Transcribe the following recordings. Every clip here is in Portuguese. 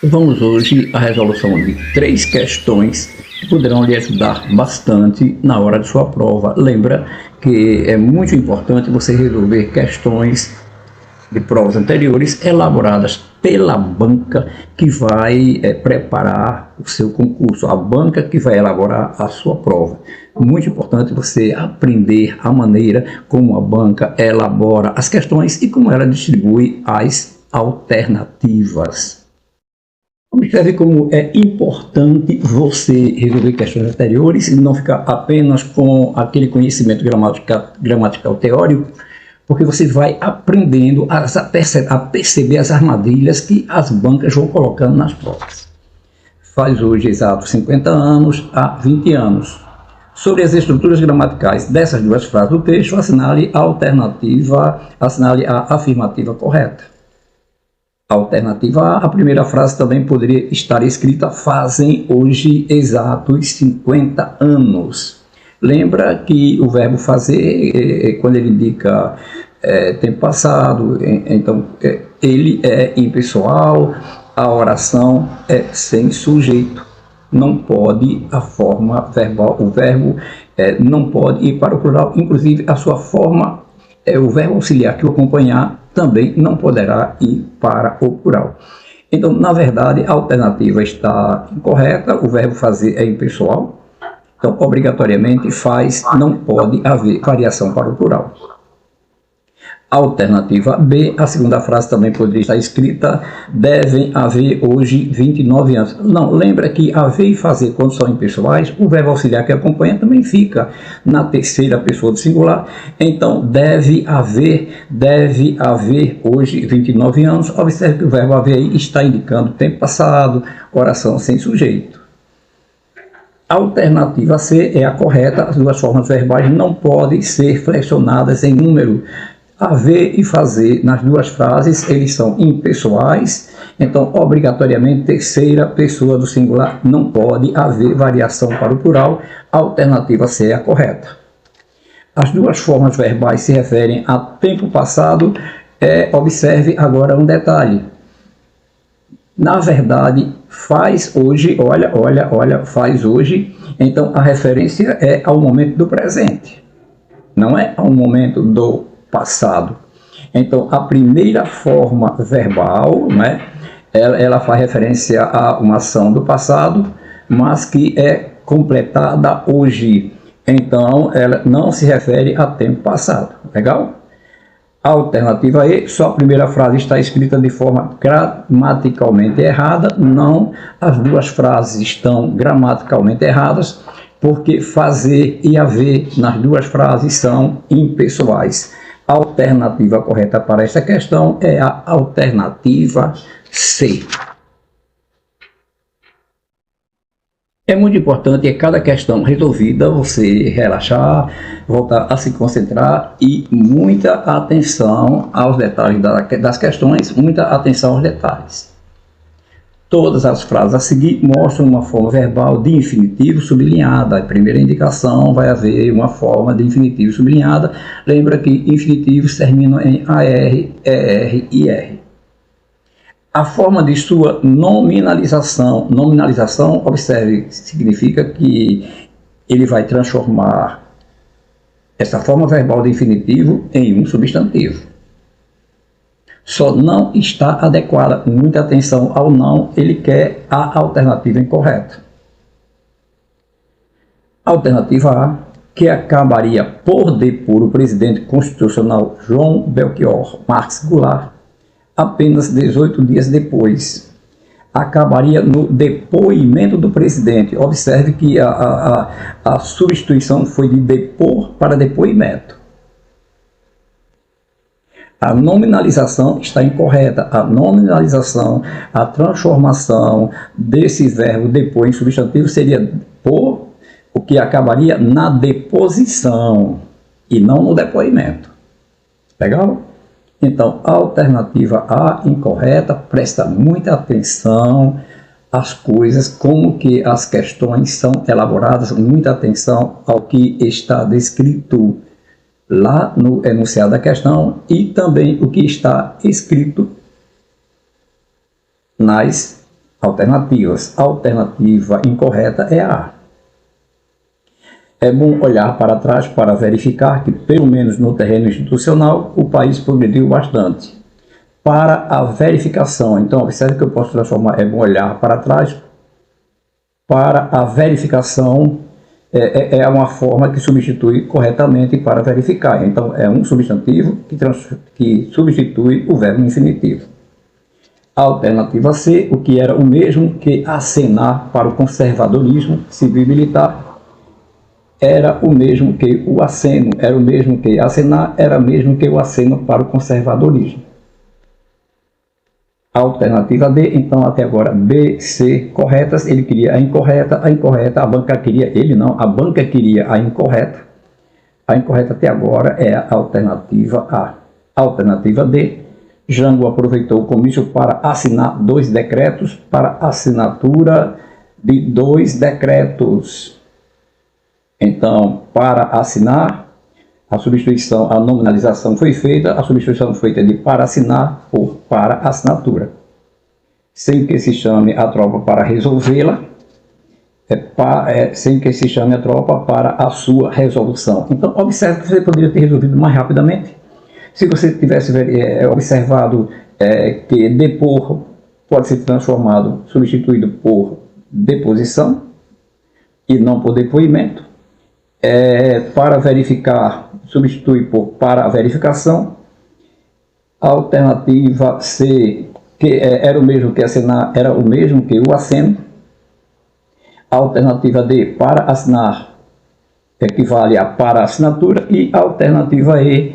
Vamos hoje à resolução de 3 questões que poderão lhe ajudar bastante na hora de sua prova. Lembra que é muito importante você resolver questões de provas anteriores elaboradas pela banca que vai preparar o seu concurso, a banca que vai elaborar a sua prova. Muito importante você aprender a maneira como a banca elabora as questões e como ela distribui as alternativas. Observe como é importante você resolver questões anteriores e não ficar apenas com aquele conhecimento gramatical teórico, porque você vai aprendendo a perceber as armadilhas que as bancas vão colocando nas provas. Faz hoje exatos 50 anos a 20 anos. Sobre as estruturas gramaticais dessas duas frases do texto, assinale a afirmativa correta. Alternativa A, a primeira frase também poderia estar escrita: fazem hoje exatos 50 anos. Lembra que o verbo fazer, quando ele indica tempo passado, então ele é impessoal, a oração é sem sujeito. Não pode a forma verbal, o verbo não pode ir para o plural, inclusive a sua forma, o verbo auxiliar que o acompanhar também não poderá ir para o plural. Então, na verdade, a alternativa está incorreta, o verbo fazer é impessoal, então, obrigatoriamente, faz, não pode haver variação para o plural. Alternativa B, a segunda frase também poderia estar escrita: devem haver hoje 29 anos. Não, lembra que haver e fazer, quando são impessoais, o verbo auxiliar que acompanha também fica na terceira pessoa do singular. Então, deve haver hoje 29 anos. Observe que o verbo haver aí está indicando tempo passado, oração sem sujeito. Alternativa C é a correta, as duas formas verbais não podem ser flexionadas em número. Haver e fazer, nas duas frases, eles são impessoais, então, obrigatoriamente, terceira pessoa do singular, não pode haver variação para o plural. A alternativa C é a correta. As duas formas verbais se referem a tempo passado. Observe agora um detalhe. Na verdade, faz hoje, olha, faz hoje, então a referência é ao momento do presente, não é ao momento do passado. Então, a primeira forma verbal, né, ela faz referência a uma ação do passado, mas que é completada hoje. Então, ela não se refere a tempo passado. Legal? A alternativa E, só a primeira frase está escrita de forma gramaticalmente errada. Não, as duas frases estão gramaticalmente erradas, porque fazer e haver nas duas frases são impessoais. A alternativa correta para esta questão é a alternativa C. É muito importante, cada questão resolvida, você relaxar, voltar a se concentrar e muita atenção aos detalhes das questões, muita atenção aos detalhes. Todas as frases a seguir mostram uma forma verbal de infinitivo sublinhada. A primeira indicação vai haver uma forma de infinitivo sublinhada. Lembra que infinitivos terminam em AR, ER e R. A forma de sua nominalização. Nominalização, observe, significa que ele vai transformar essa forma verbal de infinitivo em um substantivo. Só não está adequada. Muita atenção ao não, ele quer a alternativa incorreta. Alternativa A, que acabaria por depor o presidente constitucional João Belchior Marques Goulart apenas 18 dias depois. Acabaria no depoimento do presidente. Observe que a substituição foi de depor para depoimento. A nominalização está incorreta. A nominalização, a transformação desse verbo depor em substantivo seria por, o que acabaria na deposição e não no depoimento. Legal? Então, a alternativa A incorreta, presta muita atenção às coisas, como que as questões são elaboradas, muita atenção ao que está descrito lá no enunciado da questão e também o que está escrito nas Alternativas. A alternativa incorreta é a A. É bom olhar para trás para verificar que, pelo menos no terreno institucional, o país progrediu bastante. Para a verificação, então, observe que eu posso transformar é bom olhar para trás para a verificação, é uma forma que substitui corretamente para verificar. Então, é um substantivo que substitui o verbo infinitivo. Alternativa C, o que era o mesmo que acenar para o conservadorismo civil e militar, era o mesmo que o aceno, era o mesmo que acenar, era o mesmo que o aceno para o conservadorismo. Alternativa D, então até agora B, C, corretas, ele queria a incorreta, a banca queria, ele não, a banca queria a incorreta até agora é a alternativa A. Alternativa D, Jango aproveitou o comício para assinar 2 decretos, para assinatura de 2 decretos. Então, para assinar, a substituição, a nominalização foi feita, a substituição foi feita de para assinar por para assinatura. Sem que se chame a tropa para resolvê-la, sem que se chame a tropa para a sua resolução. Então, observe que você poderia ter resolvido mais rapidamente. Se você tivesse observado que depor pode ser transformado, substituído por deposição e não por depoimento, para verificar, substitui por para a verificação. A alternativa C, que era o mesmo que assinar, era o mesmo que o aceno. A alternativa D, para assinar, equivale a para assinatura. E a alternativa E,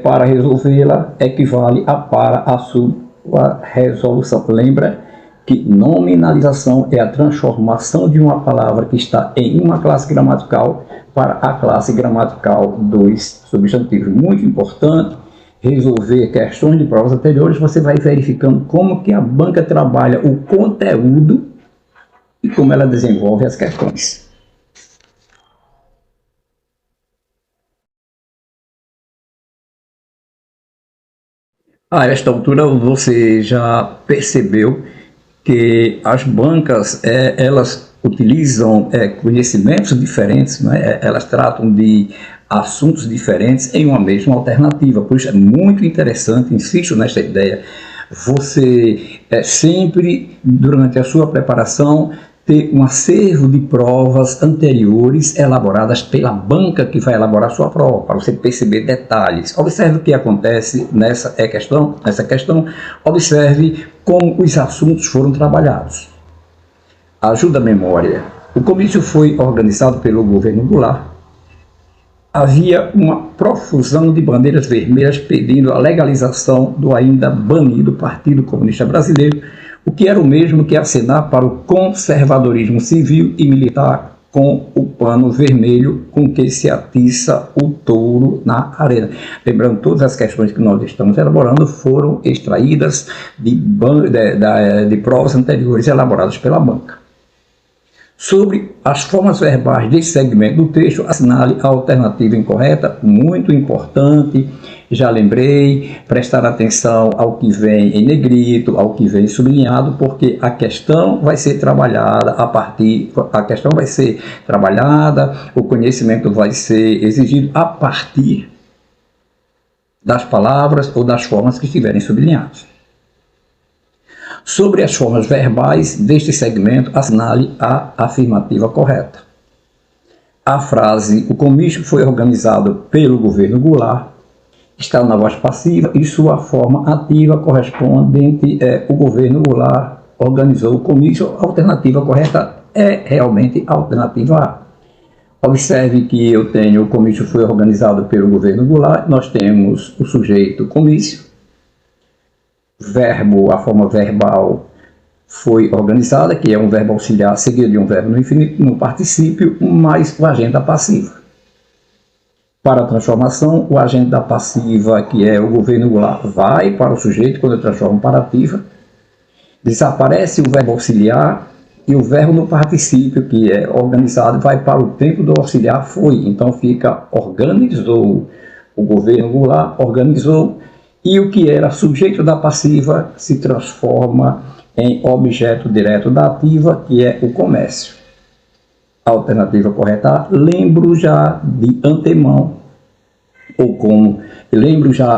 para resolvê-la, equivale a para a sua resolução. Lembra que nominalização é a transformação de uma palavra que está em uma classe gramatical para a classe gramatical dos substantivos. Muito importante resolver questões de provas anteriores, você vai verificando como que a banca trabalha o conteúdo e como ela desenvolve as questões. A esta altura você já percebeu que as bancas elas utilizam conhecimentos diferentes, né? Elas tratam de assuntos diferentes em uma mesma alternativa. Por isso é muito interessante, insisto nesta ideia, você sempre, durante a sua preparação, ter um acervo de provas anteriores elaboradas pela banca que vai elaborar sua prova, para você perceber detalhes. Observe o que acontece nessa questão, observe como os assuntos foram trabalhados. Ajuda a memória. O comício foi organizado pelo governo Goulart. Havia uma profusão de bandeiras vermelhas pedindo a legalização do ainda banido Partido Comunista Brasileiro, o que era o mesmo que acenar para o conservadorismo civil e militar com o pano vermelho com que se atiça o touro na arena. Lembrando, todas as questões que nós estamos elaborando foram extraídas de provas anteriores elaboradas pela banca. Sobre as formas verbais desse segmento do texto, assinale a alternativa incorreta, muito importante, já lembrei, prestar atenção ao que vem em negrito, ao que vem sublinhado, porque a questão vai ser trabalhada o conhecimento vai ser exigido a partir das palavras ou das formas que estiverem sublinhadas. Sobre as formas verbais deste segmento, assinale a afirmativa correta. A frase "o comício foi organizado pelo governo Goulart" está na voz passiva e sua forma ativa correspondente o governo Goulart organizou o comício. A alternativa correta é realmente a alternativa A. Observe que eu tenho o comício foi organizado pelo governo Goulart, nós temos o sujeito comício, verbo, a forma verbal foi organizada, que é um verbo auxiliar seguido de um verbo no infinito, no particípio, mais o agente da passiva. Para a transformação, o agente da passiva, que é o governo Goulart, vai para o sujeito quando eu transformo para ativa, desaparece o verbo auxiliar e o verbo no particípio, que é organizado, vai para o tempo do auxiliar foi. Então fica organizou. O governo Goulart organizou E o que era sujeito da passiva se transforma em objeto direto da ativa, que é o comércio. A alternativa correta A, lembro já de antemão,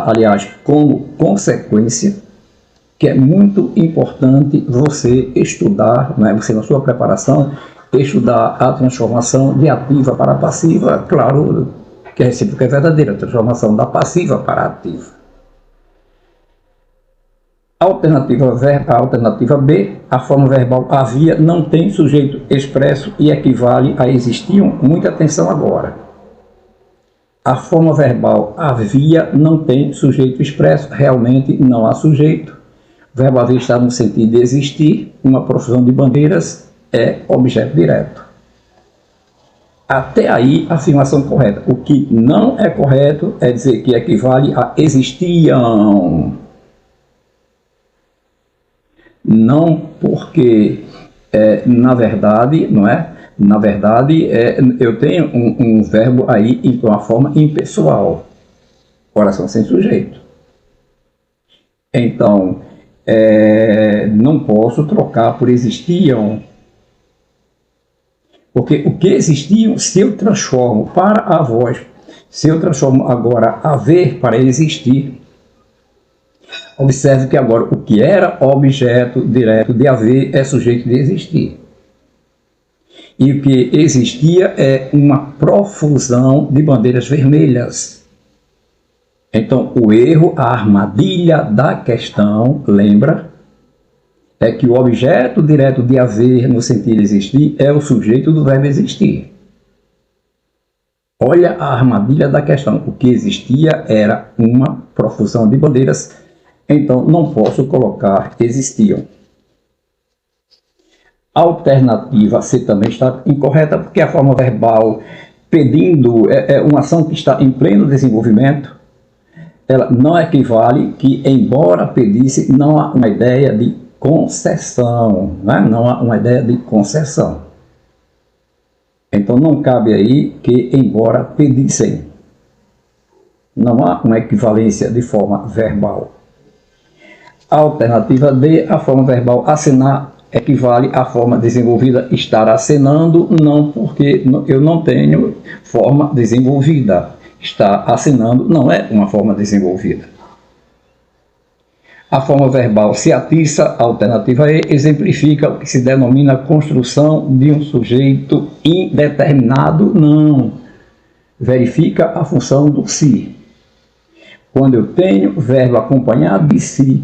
aliás, como consequência, que é muito importante você estudar, né, você na sua preparação, estudar a transformação de ativa para passiva, claro que a recíproca é verdadeira, a transformação da passiva para ativa. A alternativa B, a forma verbal havia não tem sujeito expresso e equivale a existiam. Muita atenção agora. A forma verbal havia não tem sujeito expresso, realmente não há sujeito. O verbo haver está no sentido de existir, uma profusão de bandeiras é objeto direto. Até aí, a afirmação correta. O que não é correto é dizer que equivale a existiam. Não, porque, na verdade, não é? Na verdade, eu tenho um verbo aí em uma forma impessoal. Oração sem sujeito. Então, não posso trocar por existiam. Porque o que existiam, se eu transformo para a voz, se eu transformo agora haver para existir, observe que agora o que era objeto direto de haver é sujeito de existir. E o que existia é uma profusão de bandeiras vermelhas. Então, o erro, a armadilha da questão, lembra, é que o objeto direto de haver no sentido de existir é o sujeito do verbo existir. Olha a armadilha da questão. O que existia era uma profusão de bandeiras. Então, não posso colocar existiam. A alternativa C também está incorreta, porque a forma verbal pedindo é uma ação que está em pleno desenvolvimento. Ela não equivale que, embora pedisse, não há uma ideia de concessão. Né? Não há uma ideia de concessão. Então, não cabe aí que, embora pedissem. Não há uma equivalência de forma verbal. A alternativa D, a forma verbal acenar, equivale à forma desenvolvida estar acenando, não, porque eu não tenho forma desenvolvida. Estar acenando não é uma forma desenvolvida. A forma verbal se atiça, a alternativa E, exemplifica o que se denomina construção de um sujeito indeterminado, não. Verifica a função do se. Quando eu tenho verbo acompanhado de se,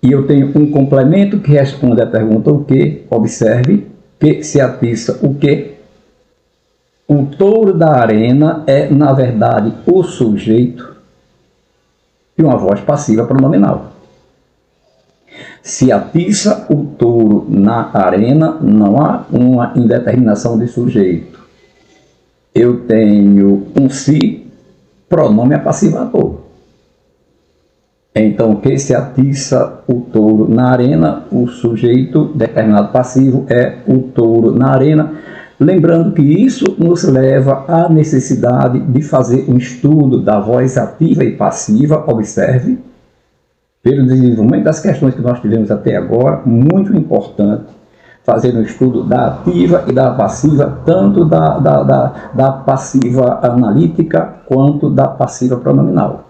e eu tenho um complemento que responde à pergunta o que, observe que se atiça o que. O touro da arena é, na verdade, o sujeito de uma voz passiva pronominal. Se atiça o touro na arena, não há uma indeterminação de sujeito. Eu tenho um se, pronome apassivador. Então, que se atiça o touro na arena, o sujeito determinado passivo é o touro na arena. Lembrando que isso nos leva à necessidade de fazer um estudo da voz ativa e passiva, observe, pelo desenvolvimento das questões que nós tivemos até agora, muito importante fazer um estudo da ativa e da passiva, tanto da passiva analítica quanto da passiva pronominal.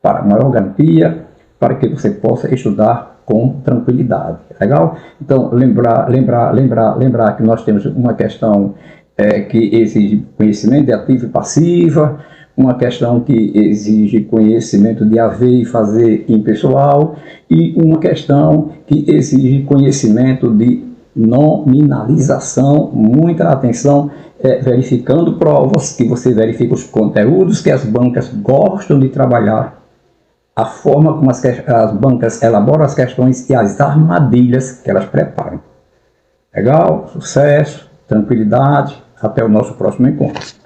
Para maior garantia, para que você possa estudar com tranquilidade. Legal? Então, lembrar que nós temos uma questão que exige conhecimento de ativa e passiva, uma questão que exige conhecimento de haver e fazer impessoal, e uma questão que exige conhecimento de nominalização. Muita atenção, verificando provas, que você verifica os conteúdos que as bancas gostam de trabalhar, a forma como as bancas elaboram as questões e as armadilhas que elas preparam. Legal? Sucesso, tranquilidade, até o nosso próximo encontro.